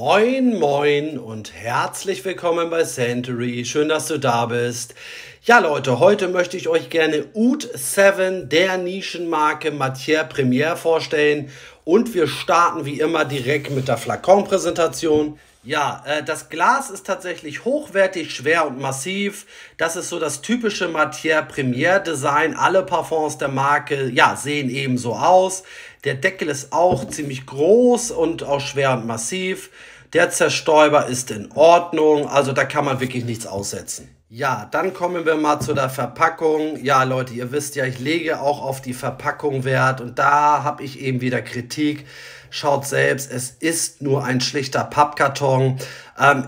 Moin, moin und herzlich willkommen bei Century. Schön, dass du da bist. Ja, Leute, heute möchte ich euch gerne Oud 7 der Nischenmarke Matière Première vorstellen. Und wir starten wie immer direkt mit der Flakon-Präsentation. Ja, das Glas ist tatsächlich hochwertig, schwer und massiv. Das ist so das typische Matière Première Design. Alle Parfums der Marke, ja, sehen eben so aus. Der Deckel ist auch ziemlich groß und auch schwer und massiv. Der Zerstäuber ist in Ordnung, also da kann man wirklich nichts aussetzen. Ja, dann kommen wir mal zu der Verpackung. Ja, Leute, ihr wisst ja, ich lege auch auf die Verpackung Wert und da habe ich eben wieder Kritik. Schaut selbst, es ist nur ein schlichter Pappkarton.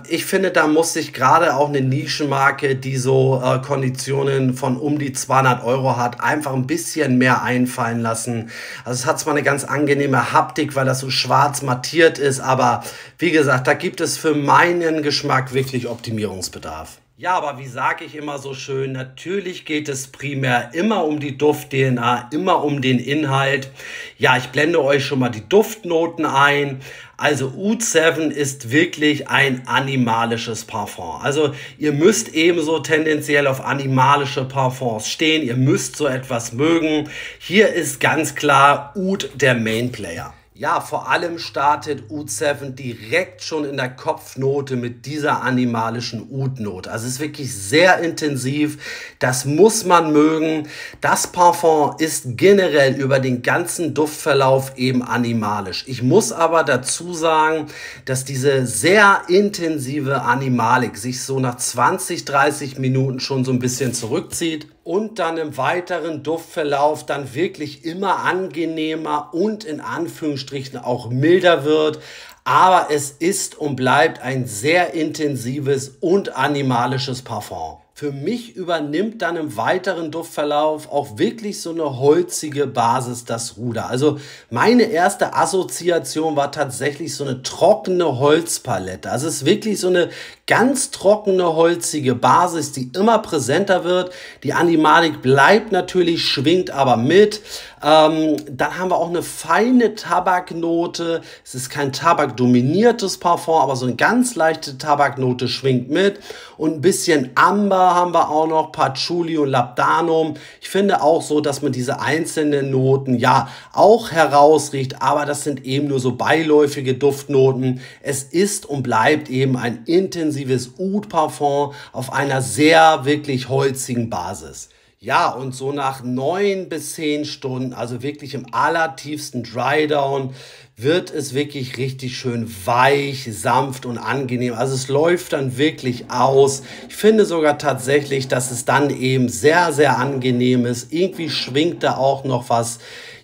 Ich finde, da muss sich gerade auch eine Nischenmarke, die so Konditionen von um die 200 € hat, einfach ein bisschen mehr einfallen lassen. Also es hat zwar eine ganz angenehme Haptik, weil das so schwarz mattiert ist, aber wie gesagt, da gibt es für meinen Geschmack wirklich Optimierungsbedarf. Ja, aber wie sage ich immer so schön, natürlich geht es primär immer um die Duft-DNA, immer um den Inhalt. Ja, ich blende euch schon mal die Duftnoten ein. Also Oud 7 ist wirklich ein animalisches Parfum. Also ihr müsst ebenso tendenziell auf animalische Parfums stehen. Ihr müsst so etwas mögen. Hier ist ganz klar Oud der Mainplayer. Ja, vor allem startet Oud 7 direkt schon in der Kopfnote mit dieser animalischen Oud-Note. Also es ist wirklich sehr intensiv, das muss man mögen. Das Parfum ist generell über den ganzen Duftverlauf eben animalisch. Ich muss aber dazu sagen, dass diese sehr intensive Animalik sich so nach 20, 30 Minuten schon so ein bisschen zurückzieht. Und dann im weiteren Duftverlauf dann wirklich immer angenehmer und in Anführungsstrichen auch milder wird. Aber es ist und bleibt ein sehr intensives und animalisches Parfum. Für mich übernimmt dann im weiteren Duftverlauf auch wirklich so eine holzige Basis das Ruder. Also meine erste Assoziation war tatsächlich so eine trockene Holzpalette. Also es ist wirklich so eine ganz trockene, holzige Basis, die immer präsenter wird. Die Animalik bleibt natürlich, schwingt aber mit. Dann haben wir auch eine feine Tabaknote. Es ist kein tabakdominiertes Parfum, aber so eine ganz leichte Tabaknote schwingt mit. Und ein bisschen Amber haben wir auch noch, Patchouli und Labdanum. Ich finde auch so, dass man diese einzelnen Noten ja auch herausriecht, aber das sind eben nur so beiläufige Duftnoten. Es ist und bleibt eben ein intensives Oud-Parfum auf einer sehr wirklich holzigen Basis. Ja, und so nach 9 bis 10 Stunden, also wirklich im allertiefsten Drydown, wird es wirklich richtig schön weich, sanft und angenehm. Also es läuft dann wirklich aus. Ich finde sogar tatsächlich, dass es dann eben sehr, sehr angenehm ist. Irgendwie schwingt da auch noch was,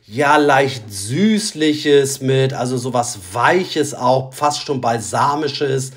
ja, leicht Süßliches mit, also sowas Weiches auch, fast schon Balsamisches.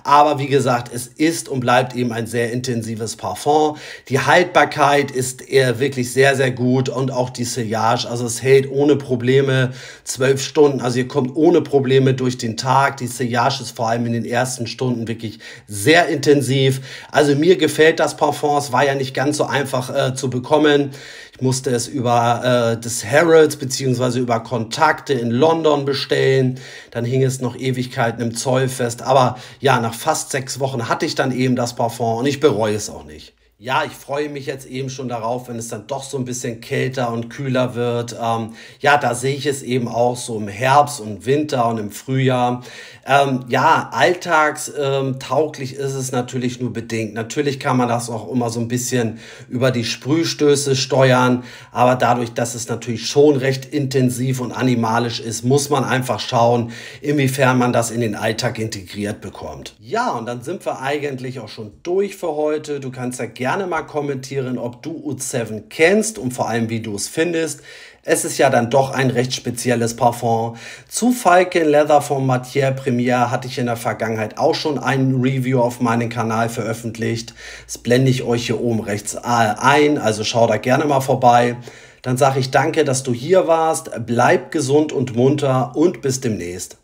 Aber wie gesagt, es ist und bleibt eben ein sehr intensives Parfum. Die Haltbarkeit ist eher wirklich sehr, sehr gut und auch die Sillage, also es hält ohne Probleme 12 Stunden. Also ihr kommt ohne Probleme durch den Tag. Die Sillage ist vor allem in den ersten Stunden wirklich sehr intensiv. Also mir gefällt das Parfum. Es war ja nicht ganz so einfach zu bekommen. Ich musste es über des Harrods bzw. über Kontakte in London bestellen. Dann hing es noch Ewigkeiten im Zoll fest. Aber ja, nach fast 6 Wochen hatte ich dann eben das Parfum und ich bereue es auch nicht. Ja, ich freue mich jetzt eben schon darauf, wenn es dann doch so ein bisschen kälter und kühler wird. Ja, da sehe ich es eben auch so im Herbst und Winter und im Frühjahr. Ja, alltagstauglich ist es natürlich nur bedingt. Natürlich kann man das auch immer so ein bisschen über die Sprühstöße steuern. Aber dadurch, dass es natürlich schon recht intensiv und animalisch ist, muss man einfach schauen, inwiefern man das in den Alltag integriert bekommt. Ja, und dann sind wir eigentlich auch schon durch für heute. Du kannst ja gerne mal kommentieren, ob du Oud 7 kennst und vor allem, wie du es findest. Es ist ja dann doch ein recht spezielles Parfum. Zu Falcon Leather von Matière Première hatte ich in der Vergangenheit auch schon ein Review auf meinem Kanal veröffentlicht. Das blende ich euch hier oben rechts ein, also schau da gerne mal vorbei. Dann sage ich danke, dass du hier warst. Bleib gesund und munter und bis demnächst.